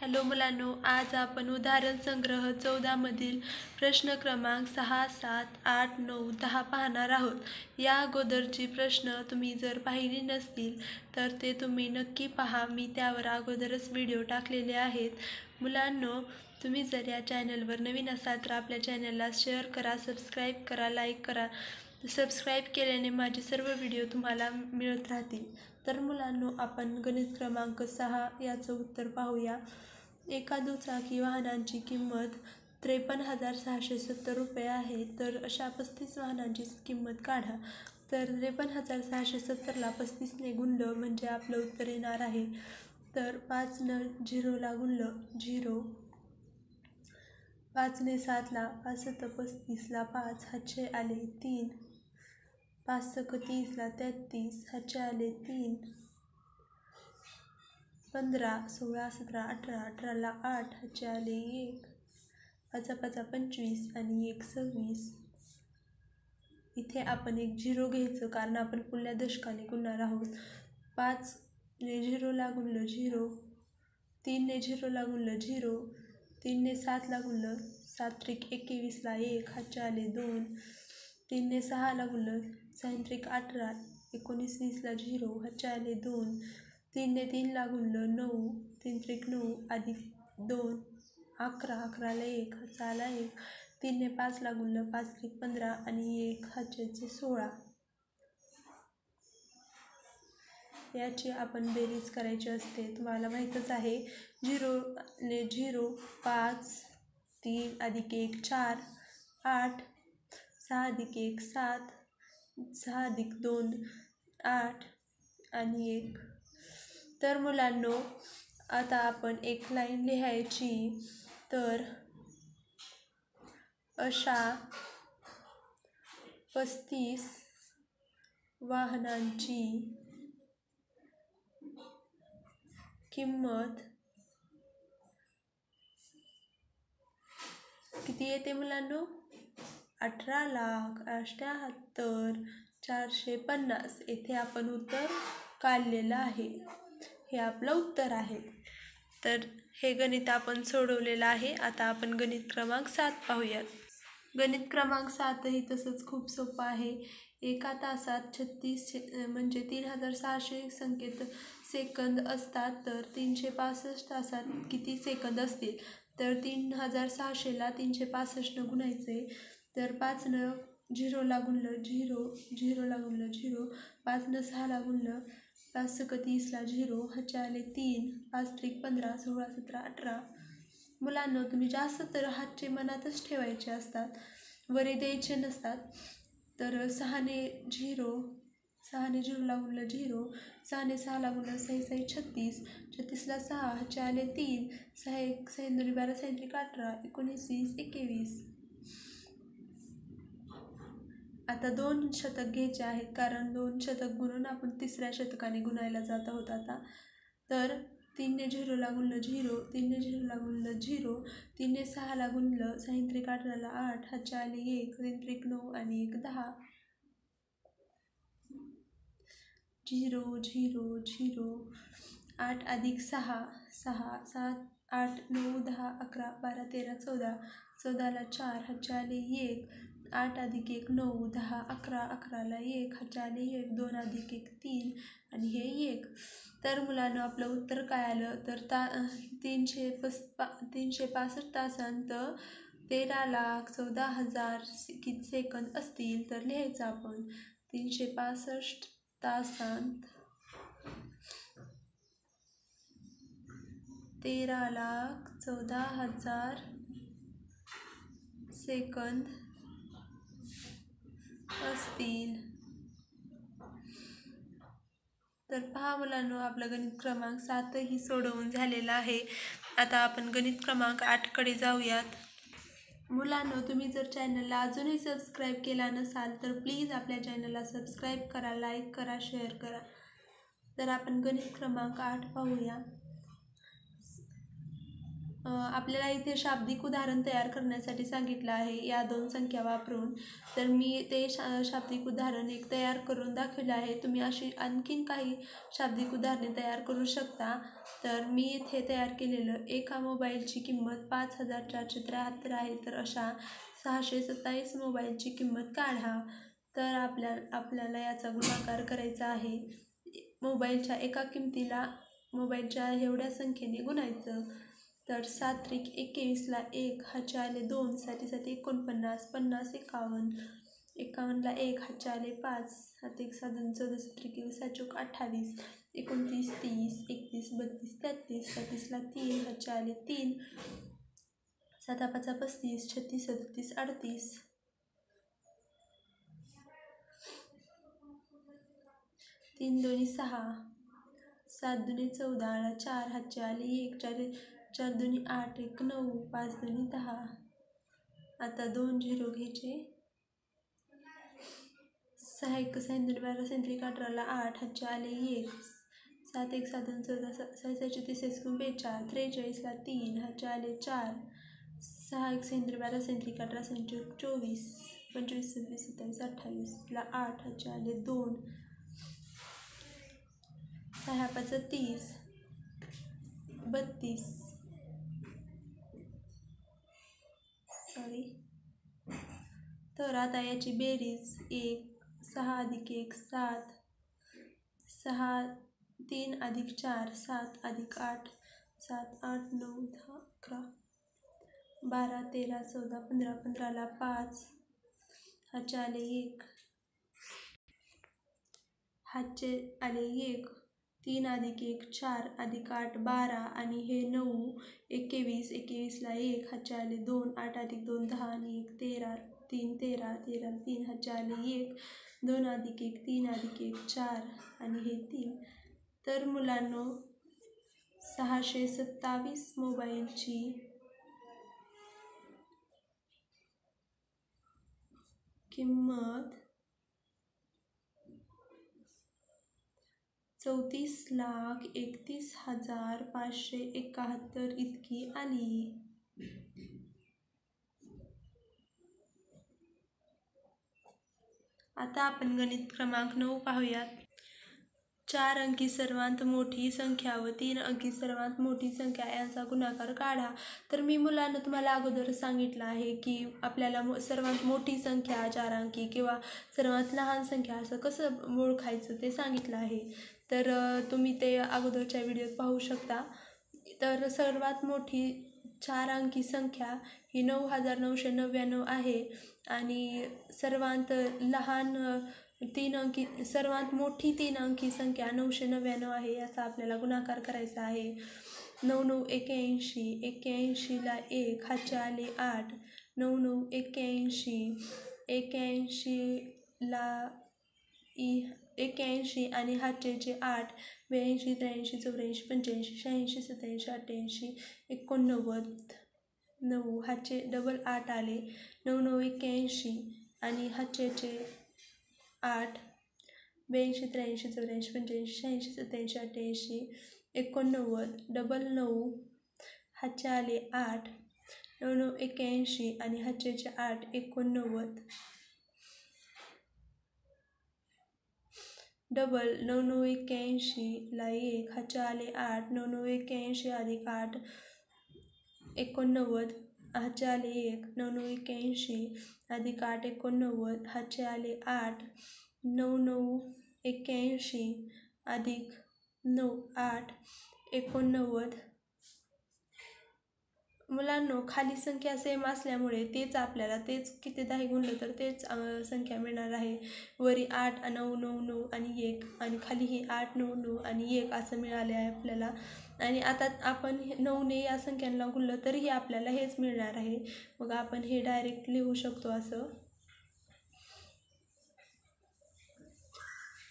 Hello मुलांनो, आज आपण उदाहरण संग्रह 14 मधील प्रश्न क्रमांक 6, 7, 8, 9, 10 पाहणार आहोत. या अगोदरची प्रश्न तुम्ही जर पाहिली नसतील तर ते तुम्ही नक्की पहा. मी त्यावर अगोदरच व्हिडिओ टाकलेले आहेत. मुलांनो, तुम्ही जर या चॅनलवर नवीन असाल तर आपल्या चॅनलला शेअर करा, सबस्क्राईब करा, लाईक करा. सबस्क्राईब केल्याने माझे सर्व व्हिडिओ तुम्हाला मिळत राहतील. तर मुलांनो, आपण गणित क्रमांक 6 याचं उत्तर पाहूया. एका दुचाकी वाहनांची किंमत 53,670 रुपये आहे. तर अशा 35 वाहनांची किंमत काढा. तर 53,670ला 35ने गुणलं म्हणजे आपलं उत्तर येणार आहे. तर 5 झिरोला गुणलं 0, 5ने 7ला, 5 7 35ला 5, हातचे आले 3, 5 6 30ला 33, हातचे आले 3, 15 16 17 18, 18ला 8, हातचे आले 1, 5 5 25 आणि 1 26. इथे आपण एक झिरो घ्यायचं कारण आपण पुढल्या दशकाने गुणणार आहोत. 5ने झिरोला गुणलं 0, 3ने झिरोला गुणलं 0, 3ने 7ला गुणलं 7 त्रिक 21ला 1, हातचे आले 2, 3ने 6ला गुणलं 6 त्रिक 18, 19 20ला 0, हातचे आले 2, 3ने 3ला गुणलं 9, 3 त्रिक 9 अधिक 2 11, 11ला 1, हातचा आला 1, 3ने 5ला गुणलं 5 त्रिक 15 आणि 1, हातचे 16. याची आपण बेरीज करायची असते, तुम्हाला माहीतच आहे. 0ने 0, 5, 3 अधिक 1 4, 8, 6 अधिक 1 7, 6 अधिक 2 8 आणि 1. तर मुलांनो, आता आपण एक लाईन लिहायची. तर अशा 35 वाहनांची किंमत किती येते मुलांनो? 18,78,450. येथे आपण उत्तर काढलेलं आहे. हे आपलं उत्तर आहे. तर हे गणित आपण सोडवलेलं आहे. आता आपण गणित क्रमांक 7 पाहूयात. गणित क्रमांक 7 ही तसंच खूप सोपं आहे. एका तासात 36 म्हणजे 3,600 संकेत सेकंद असतात. तर 365 तासात किती सेकंद असतील? तर 3,600ला 365 गुणायचे. तर 5 झिरोला गुणलं 0, झिरोला गुणलं 0, 5 6ला गुणलं 5 6 30ला 0, हातचे आले 3, 5 त्रिक 15, 16 17 18. मुलांनो, तुम्ही जास्त तर हातचे मनातच ठेवायचे असतात, वरी द्यायचे नसतात. तर 6ने 0ला गुणलं 0, 6ने 6ला गुणलं 6 6 36, 36ला 6, हातचे आले 3, 6 1 6 2 12, 6 3 18, 19 20 21. आता 2 शतक घ्यायचे आहेत कारण 2 शतक गुणून आपण तिसऱ्या शतकाने गुणायला जात आहोत आता. तर 3ने 0ला गुणलं 0, 3ने 0ला गुणलं 0, 3ने 6ला गुणलं 6 त्रिक 18ला 8, हातचे आले 1, 3 त्रिक 9 आणि 1 10. 0 0 0, 8 अधिक 6 6, 7 8 9 10 11 12 13 14, 14ला 4, हातचे आले 1, 8 अधिक 1 9 10 11, 11ला 1, हातचे आले 1, 2 अधिक 1 3 आणि हे 1. तर मुलांनो, आपलं उत्तर काय आलं? तर 365 तासांत 13,14,000 किती सेकंद असतील? तर लिहायचं आपण 365 तासांत 13,14,000 सेकंद असतील. तर पहा मुलांनो, आपलं गणित क्रमांक 7 ही सोडवून झालेला आहे. आता आपण गणित क्रमांक 8 कडे जाऊयात. मुलांनो, तुम्ही जर चॅनलला अजूनही सबस्क्राईब केला नसाल तर प्लीज आपल्या चॅनलला सबस्क्राईब करा, लाईक करा, शेअर करा. तर आपण गणित क्रमांक 8 पाहूया. आपल्याला इथे शाब्दिक उदाहरण तयार करण्यासाठी सांगितलं आहे या 2 संख्या वापरून. तर मी ते शाब्दिक उदाहरण एक तयार करून दाखवलं आहे. तुम्ही अशी आणखीन काही शाब्दिक उदाहरणे तयार करू शकता. तर मी इथे तयार केलेलं एका मोबाईलची किंमत 5,473 आहे. तर अशा 627 मोबाईलची किंमत काढा. तर आपल्याला याचा गुणाकार करायचा आहे. मोबाईलच्या एका किमतीला मोबाईलच्या एवढ्या संख्येने गुणायचं. तर 7 त्रिक 21ला 1 हातचे आले 2, 7 7 49, 50 51, 51ला 1 हातचे आले 5, 7 1 7 2 14 त्रिक 7 चौक 28, 29 30, 31 32 33, 33ला 3 हातचे आले 3, 7 5 35, 36 37 38, 3 2 6, 7 2 14, 4 हातचे आले 1, 4 2 8, 1 9, 5 2 10. आता 2 झिरो घ्यायचे. 6 1 6 2 12, 6 3 18ला 8 हातचे आले 1, 7 1 7 2 14, 6 6 30 42, 43ला 3 हातचे आले 4, 6 1 6 3 12, 6 3 18, 6 24, 25 26 27 28ला 8 हातचे आले 2, 6 5 30, 32 तर आता याची बेरीज 1 6 अधिक 1 7, 6 3 अधिक 4 7 अधिक 8 7 8 9 10 11 12 13 14 15, 15ला 5 हातचे आले 1, हातचे आले 1, 3 अधिक 1 4 अधिक 8 12 आणि हे 9 21, 21ला 1 हातचे आले 2, 8 अधिक 2 10 आणि 1 13, 3 13, 13ला 3 हातचे आले 1, 2 अधिक 1 3 अधिक 1 4 आणि हे 3. तर मुलांनो 627 मोबाईलची किंमत 34,31,571 इतकी आली. आता आपण गणित क्रमांक 9 पाहूयात. 4 अंकी सर्वांत मोठी संख्या व 3 अंकी सर्वांत मोठी संख्या यांचा गुणाकार काढा. तर मी मुलांना तुम्हाला अगोदर सांगितलं आहे की आपल्याला सर्वांत मोठी संख्या 4 अंकी किंवा सर्वांत लहान संख्या असं कसं ओळखायचं ते सांगितलं आहे. तर तुम्ही ते अगोदरच्या व्हिडिओत पाहू शकता. तर सर्वात मोठी 4 अंकी संख्या ही 9,999 आहे आणि सर्वांत लहान 3 अंकी सर्वांत मोठी 3 अंकी संख्या 999 आहे. याचा आपल्याला गुणाकार करायचा आहे. 9 9 81, 81ला 1 हातचे आले 8, 9 9 81, 81ला 81 आणि हातचे 8, 82 83 84 85 86 87 88 89 9 हातचे डबल 8 आले. 9 9 81 आणि हातचे 8, 82 83 84 85 86 87 88 89 डबल 9 हातचे आले 8, 9 9 81 आणि हातचे 8 89 डबल 9 9 81ला 1 हातचे आले 8, 9 9 81 अधिक 8 89 हातचे आले 1, 9 9 81 अधिक 8 89 हातचे आले 8, 9 9 81 अधिक 9 8 89. मुलांनो खाली संख्या सेम असल्यामुळे तेच कितीदाही गुणलं तर तेच संख्या मिळणार आहे. वरी 8 9 9 9 आणि 1 आणि खाली ही 8 9 9 आणि 1 असं मिळाले आहे आपल्याला. आणि आता आपण 9ने या संख्यांना गुणलं तरीही आपल्याला हेच मिळणार आहे. मग आपण हे डायरेक्ट लिहू शकतो असं.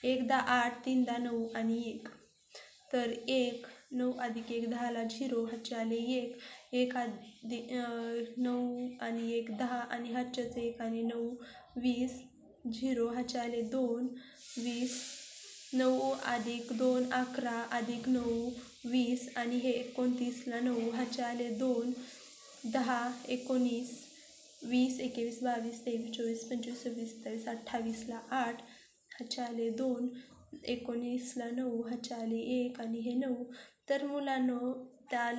1 दा 8 3 दा 9 आणि 1. तर 1 9 अधिक 1 10ला 0 हातचे आले 1, 1 अधिक 9 आणि 1 10 आणि हातच्याच 1 आणि 9 20, 0 हातचे आले 2 20 9 + 2 11 + 9 20 आणि हे 29ला 9 ह्याचे आले 2 10 19 20 21 22 23 24 25 26 27 28ला 8 ह्याचे आले 2 19ला 9 ह्याचे आले 1 आणि हे 9. तर मुलांनो त्या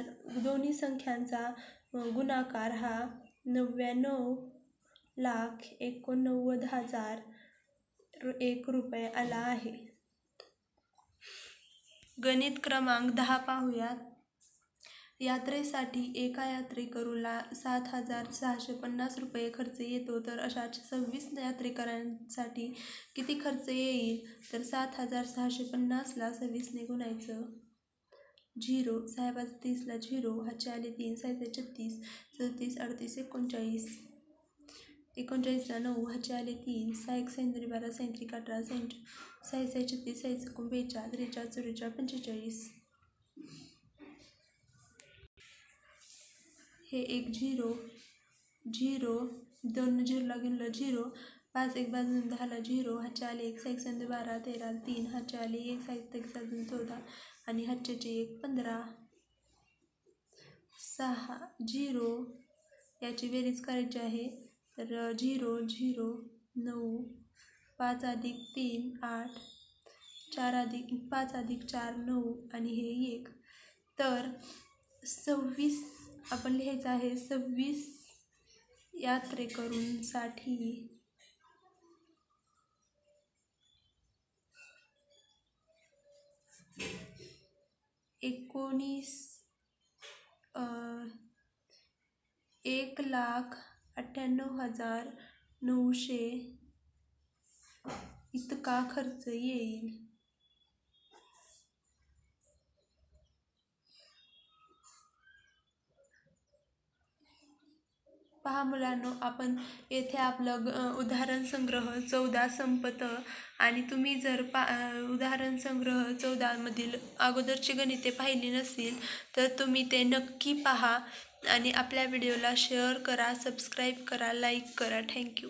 दोन्ही संख्यांचा गुणाकार हा 99,89,001 रुपये आला आहे. गणित क्रमांक 10 पाहूयात. यात्रेसाठी एका यात्रेकरूला 7,650 रुपये खर्च येतो, तर अशा 26 यात्रेकरूंसाठी किती खर्च येईल? तर 7,650ला 26ने गुणायचं. 0 6 30ला 0 ह्याचे आले 3 6 36 37 38 39 39ला 9 ह्याचे आले 3 6 1 37 12 37 18 36 36 36 42 43 44 45. हे एक 0 0 2 0ला गेलं 0 5 1 बाजून 10ला 0 ह्याचे आले 1 6 1 12 13 3 ह्याचे आले 1 6 1 अजून 14 आणि ह्याचे 1 15 6 0 याची बेरीज करायची आहे. तर 0 0 9 5 + 3 8 5 + 4 9 आणि हे 1. तर 26 आपण लिहायचं आहे. 26 यात्रेकरूंसाठी 1,98,900 इतका खर्च येईल. पहा मुलांनो, आपण येथे आपलं उदाहरण संग्रह 14 संपतं आणि तुम्ही जर उदाहरण संग्रह 14 मधील अगोदरची गणिते पाहिली नसतील तर तुम्ही ते नक्की पहा आणि आपल्या व्हिडिओला शेअर करा, सबस्क्राईब करा, लाईक करा. थँक्यू.